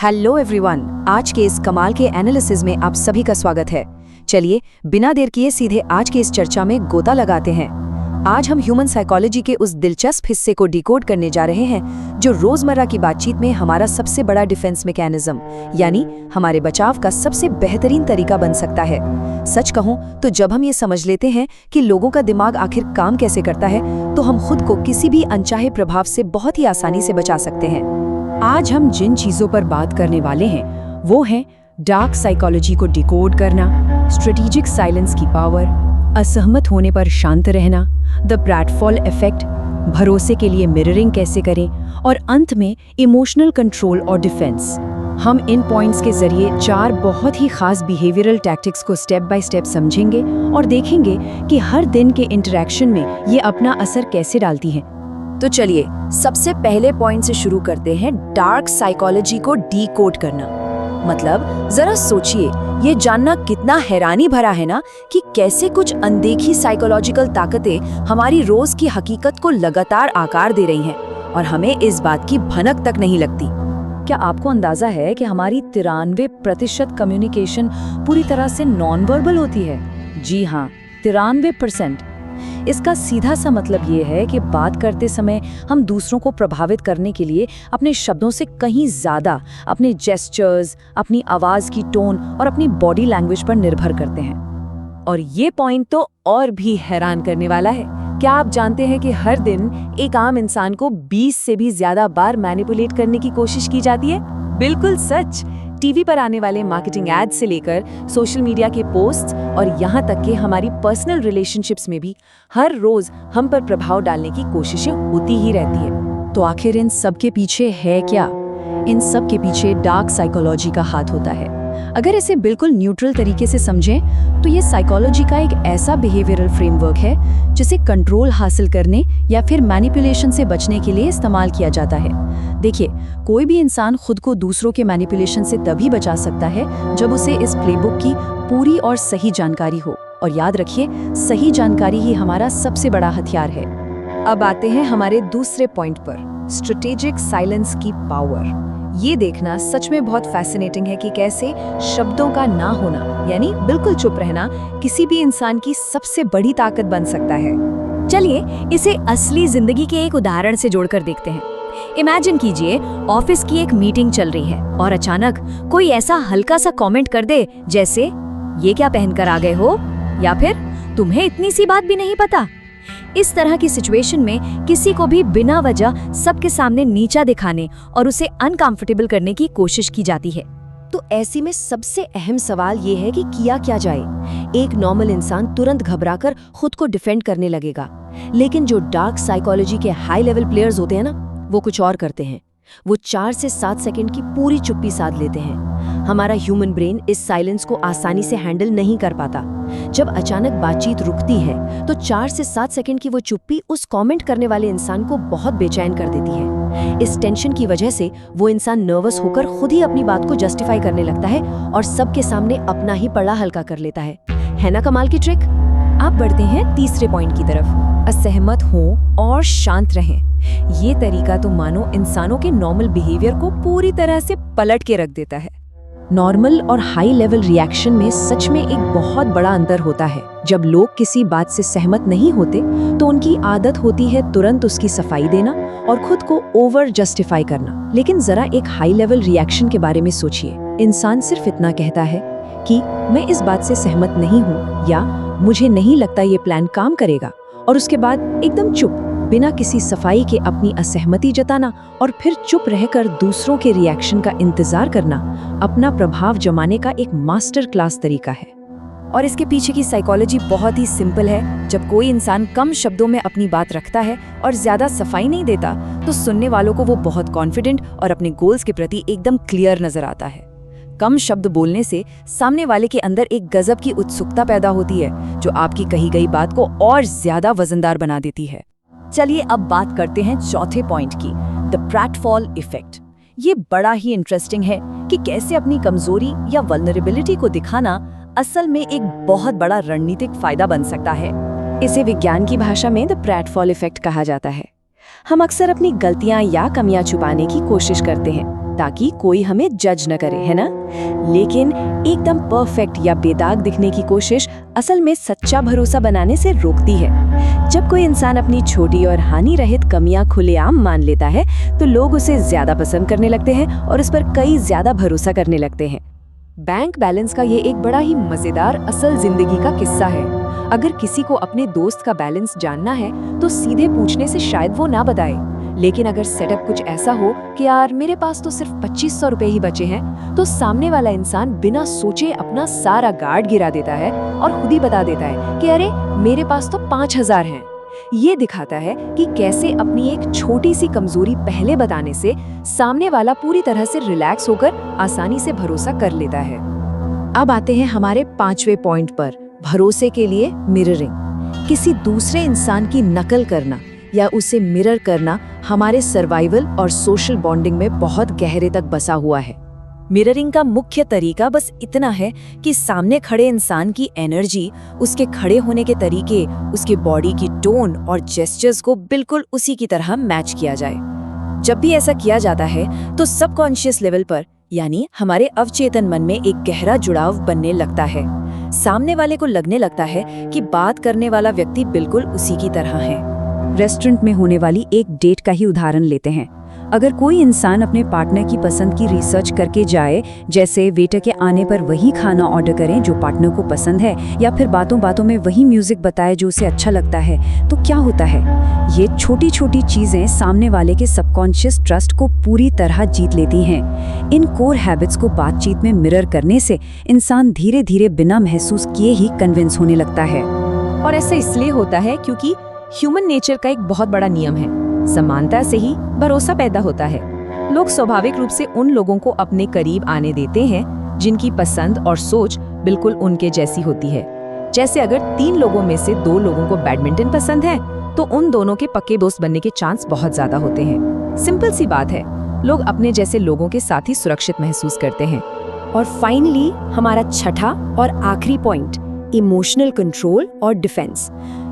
Hello everyone, आज के इस कमाल के एनालिसिस में आप सभी का स्वागत है। चलिए बिना देर किए सीधे आज की इस चर्चा में गोता लगाते हैं। आज हम ह्यूमन साइकोलॉजी के उस दिलचस्प हिस्से को डिकोड करने जा रहे हैं जो रोजमर्रा की बातचीत में हमारा सबसे बड़ा डिफेंस मैकेनिज्म यानी हमारे बचाव का सबसे बेहतरीन तरीका बन सकता है। सच कहूं तो जब हम ये समझ लेते हैं कि लोगों का दिमाग आखिर काम कैसे करता है, तो हम खुद को किसी भी अनचाहे प्रभाव से बहुत ही आसानी से बचा सकते हैं। आज हम जिन चीजों पर बात करने वाले हैं वो हैं डार्क साइकोलॉजी को डिकोड करना, स्ट्रेटेजिक साइलेंस की पावर, असहमत होने पर शांत रहना, द प्रेटफॉल इफेक्ट, भरोसे के लिए मिररिंग कैसे करें और अंत में इमोशनल कंट्रोल और डिफेंस। हम इन पॉइंट्स के जरिए 4 बहुत ही खास बिहेवियरल टैक्टिक्स को स्टेप बाय स्टेप समझेंगे और देखेंगे कि हर दिन के इंटरेक्शन में ये अपना असर कैसे डालती हैं। तो चलिए सबसे पहले पॉइंट से शुरू करते हैं, डार्क साइकोलॉजी को डीकोड करना। मतलब जरा सोचिए, ये जानना कितना हैरानी भरा है ना कि कैसे कुछ अनदेखी साइकोलॉजिकल ताकतें हमारी रोज की हकीकत को लगातार आकार दे रही हैं और हमें इस बात की भनक तक नहीं लगती। क्या आपको अंदाजा है कि हमारी 93% कम्युनिकेशन पूरी तरह से नॉन वर्बल होती है? जी हाँ, 93%। इसका सीधा सा मतलब ये है कि बात करते समय हम दूसरों को प्रभावित करने के लिए अपने शब्दों से कहीं ज्यादा अपने जेस्चर्स, अपनी आवाज की टोन और अपनी बॉडी लैंग्वेज पर निर्भर करते हैं। और ये पॉइंट तो और भी हैरान करने वाला है। क्या आप जानते हैं कि हर दिन एक आम इंसान को 20 से भी ज्यादा बार मैनिपुलेट करने की कोशिश की जाती है? बिल्कुल सच। टीवी पर आने वाले मार्केटिंग एड्स से लेकर सोशल मीडिया के पोस्ट्स और यहाँ तक कि हमारी पर्सनल रिलेशनशिप्स में भी हर रोज हम पर प्रभाव डालने की कोशिशें होती ही रहती है। तो आखिर इन सब के पीछे है क्या? इन सब के पीछे डार्क साइकोलॉजी का हाथ होता है। अगर इसे बिल्कुल न्यूट्रल तरीके से समझें तो ये साइकोलॉजी का एक ऐसा बिहेवियरल फ्रेमवर्क है जिसे कंट्रोल हासिल करने या फिर मैनिपुलेशन से बचने के लिए इस्तेमाल किया जाता है। देखिए, कोई भी इंसान खुद को दूसरों के मैनिपुलेशन से तभी बचा सकता है जब उसे इस प्लेबुक की पूरी और सही जानकारी हो। और याद रखिए, सही जानकारी ही हमारा सबसे बड़ा हथियार है। अब आते हैं हमारे दूसरे पॉइंट पर, स्ट्रेटेजिक साइलेंस की पावर। ये देखना सच में बहुत फैसिनेटिंग है कि कैसे शब्दों का ना होना यानी बिल्कुल चुप रहना किसी भी इंसान की सबसे बड़ी ताकत बन सकता है। चलिए इसे असली जिंदगी के एक उदाहरण से जोड़कर देखते हैं। इमेजिन कीजिए, ऑफिस की एक मीटिंग चल रही है और अचानक कोई ऐसा हल्का सा कमेंट कर दे जैसे ये क्या पहनकर आ गए हो, या फिर तुम्हें इतनी सी बात भी नहीं पता। इस तरह की सिचुएशन में किसी को भी बिना वजह सबके सामने नीचा दिखाने और उसे अनकंफर्टेबल करने की कोशिश की जाती है। तो ऐसे में सबसे अहम सवाल ये है कि किया क्या जाए। एक नॉर्मल इंसान तुरंत घबराकर खुद को डिफेंड करने लगेगा, लेकिन जो डार्क साइकोलॉजी के हाई लेवल प्लेयर्स होते हैं ना, वो कुछ और करते हैं। वो 4 से 7 सेकंड की पूरी चुप्पी साध लेते हैं। हमारा ह्यूमन ब्रेन इस साइलेंस को आसानी से हैंडल नहीं कर पाता। जब अचानक बातचीत रुकती है तो 4 से 7 सेकंड की वो चुप्पी उस कमेंट करने वाले इंसान को बहुत बेचैन कर देती है। इस टेंशन की वजह से वो इंसान नर्वस होकर खुद ही अपनी बात को जस्टिफाई करने लगता है और सबके सामने अपना ही पड़ा हल्का कर लेता है ना कमाल की ट्रिक? आप बढ़ते हैं तीसरे पॉइंट की तरफ, असहमत हों और शांत रहें। ये तरीका तो मानो इंसानों के नॉर्मल बिहेवियर को पूरी तरह से पलट के रख देता है। नॉर्मल और हाई लेवल रिएक्शन में सच में एक बहुत बड़ा अंतर होता है। जब लोग किसी बात से सहमत नहीं होते तो उनकी आदत होती है तुरंत उसकी सफाई देना और खुद को ओवर जस्टिफाई करना। लेकिन जरा एक हाई लेवल रिएक्शन के बारे में सोचिए। इंसान सिर्फ इतना कहता है कि मैं इस बात से सहमत नहीं हूँ या मुझे नहीं लगता ये प्लान काम करेगा, और उसके बाद एकदम चुप, बिना किसी सफाई के अपनी असहमति जताना और फिर चुप रहकर दूसरों के रिएक्शन का इंतजार करना अपना प्रभाव जमाने का एक मास्टर क्लास तरीका है। और इसके पीछे की साइकोलॉजी बहुत ही सिंपल है। जब कोई इंसान कम शब्दों में अपनी बात रखता है और ज्यादा सफाई नहीं देता, तो सुनने वालों को वो बहुत कॉन्फिडेंट और अपने गोल्स के प्रति एकदम क्लियर नजर आता है। कम शब्द बोलने से सामने वाले के अंदर एक गजब की उत्सुकता पैदा होती है जो आपकी कही गई बात को और ज्यादा वजनदार बना देती है। चलिए अब बात करते हैं चौथे पॉइंट की, द प्रेटफॉल इफेक्ट। ये बड़ा ही इंटरेस्टिंग है कि कैसे अपनी कमजोरी या वल्नरेबिलिटी को दिखाना असल में एक बहुत बड़ा रणनीतिक फायदा बन सकता है। इसे विज्ञान की भाषा में द प्रेटफॉल इफेक्ट कहा जाता है। हम अक्सर अपनी गलतियां या कमियां छुपाने की कोशिश करते हैं ताकि कोई हमें जज न करे, है ना? लेकिन एकदम परफेक्ट या बेदाग दिखने की कोशिश असल में सच्चा भरोसा बनाने से रोकती है। जब कोई इंसान अपनी छोटी और हानि रहित कमियां खुलेआम मान लेता है तो लोग उसे ज्यादा पसंद करने लगते हैं और उस पर कई ज्यादा भरोसा करने लगते हैं। बैंक बैलेंस का ये एक बड़ा ही मजेदार असल जिंदगी का किस्सा है। अगर किसी को अपने दोस्त का बैलेंस जानना है तो सीधे पूछने से शायद वो ना बताए, लेकिन अगर सेटअप कुछ ऐसा हो कि यार मेरे पास तो सिर्फ 2500 रुपए ही बचे हैं, तो सामने वाला इंसान बिना सोचे अपना सारा गार्ड गिरा देता है और खुद ही बता देता है कि अरे मेरे पास तो 5000 हैं। ये दिखाता है कि कैसे अपनी एक छोटी सी कमजोरी पहले बताने से सामने वाला पूरी तरह से रिलैक्स होकर आसानी से भरोसा कर लेता है। अब आते हैं हमारे 5वें पॉइंट पर, भरोसे के लिए मिररिंग। किसी दूसरे इंसान की नकल करना या उसे मिरर करना हमारे सर्वाइवल और सोशल बॉन्डिंग में बहुत गहरे तक बसा हुआ है। मिररिंग का मुख्य तरीका बस इतना है कि सामने खड़े इंसान की एनर्जी, उसके खड़े होने के तरीके, उसके बॉडी की टोन और जेस्चर्स को बिल्कुल उसी की तरह मैच किया जाए। जब भी ऐसा किया जाता है तो सबकॉन्शियस लेवल पर, यानी हमारे अवचेतन मन में एक गहरा जुड़ाव बनने लगता है। सामने वाले को लगने लगता है कि बात करने वाला व्यक्ति बिल्कुल उसी की तरह है। रेस्टोरेंट में होने वाली एक डेट का ही उदाहरण लेते हैं। अगर कोई इंसान अपने पार्टनर की पसंद की रिसर्च करके जाए, जैसे वेटर के आने पर वही खाना ऑर्डर करें जो पार्टनर को पसंद है, या फिर बातों बातों में वही म्यूजिक बताए जो उसे अच्छा लगता है, तो क्या होता है? ये छोटी छोटी चीजें सामने वाले के सबकॉन्शियस ट्रस्ट को पूरी तरह जीत लेती हैं। इन कोर हैबिट्स को बातचीत में मिरर करने से इंसान धीरे धीरे बिना महसूस किए ही कन्विंस होने लगता है। और ऐसा इसलिए होता है क्योंकि ह्यूमन नेचर का एक बहुत बड़ा नियम है, समानता से ही भरोसा पैदा होता है। लोग स्वाभाविक रूप से उन लोगों को अपने करीब आने देते हैं जिनकी पसंद और सोच बिल्कुल उनके जैसी होती है। जैसे अगर 3 लोगों में से 2 लोगों को बैडमिंटन पसंद है तो उन दोनों के पक्के दोस्त बनने के चांस बहुत ज्यादा होते हैं। सिंपल सी बात है, लोग अपने जैसे लोगों के साथ ही सुरक्षित महसूस करते हैं। और फाइनली हमारा छठा और आखिरी पॉइंट, इमोशनल कंट्रोल और डिफेंस।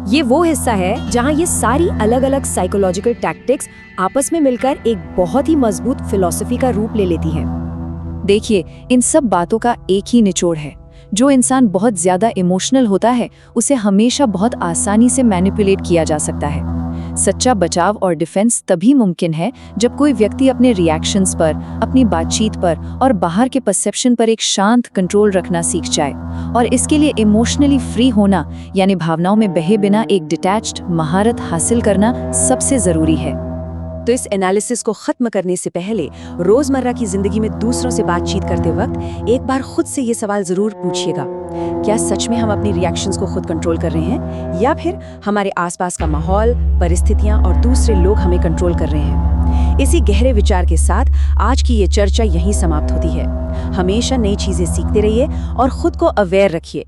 ये वो हिस्सा है जहां ये सारी अलग अलग साइकोलॉजिकल टैक्टिक्स आपस में मिलकर एक बहुत ही मजबूत फिलॉसफी का रूप ले लेती हैं। देखिए, इन सब बातों का एक ही निचोड़ है, जो इंसान बहुत ज्यादा इमोशनल होता है उसे हमेशा बहुत आसानी से मैनिपुलेट किया जा सकता है। सच्चा बचाव और डिफेंस तभी मुमकिन है जब कोई व्यक्ति अपने रिएक्शंस पर, अपनी बातचीत पर और बाहर के परसेप्शन पर एक शांत कंट्रोल रखना सीख जाए। और इसके लिए इमोशनली फ्री होना, यानी भावनाओं में बहे बिना एक डिटैच्ड महारत हासिल करना सबसे जरूरी है। तो इस एनालिसिस को खत्म करने से पहले रोजमर्रा की जिंदगी में दूसरों से बातचीत करते वक्त एक बार खुद से ये सवाल जरूर पूछिएगा, क्या सच में हम अपनी रिएक्शंस को खुद कंट्रोल कर रहे हैं या फिर हमारे आसपास का माहौल, परिस्थितियां और दूसरे लोग हमें कंट्रोल कर रहे हैं? इसी गहरे विचार के साथ आज की ये चर्चा यहीं समाप्त होती है। हमेशा नई चीजें सीखते रहिए और खुद को अवेयर रखिए।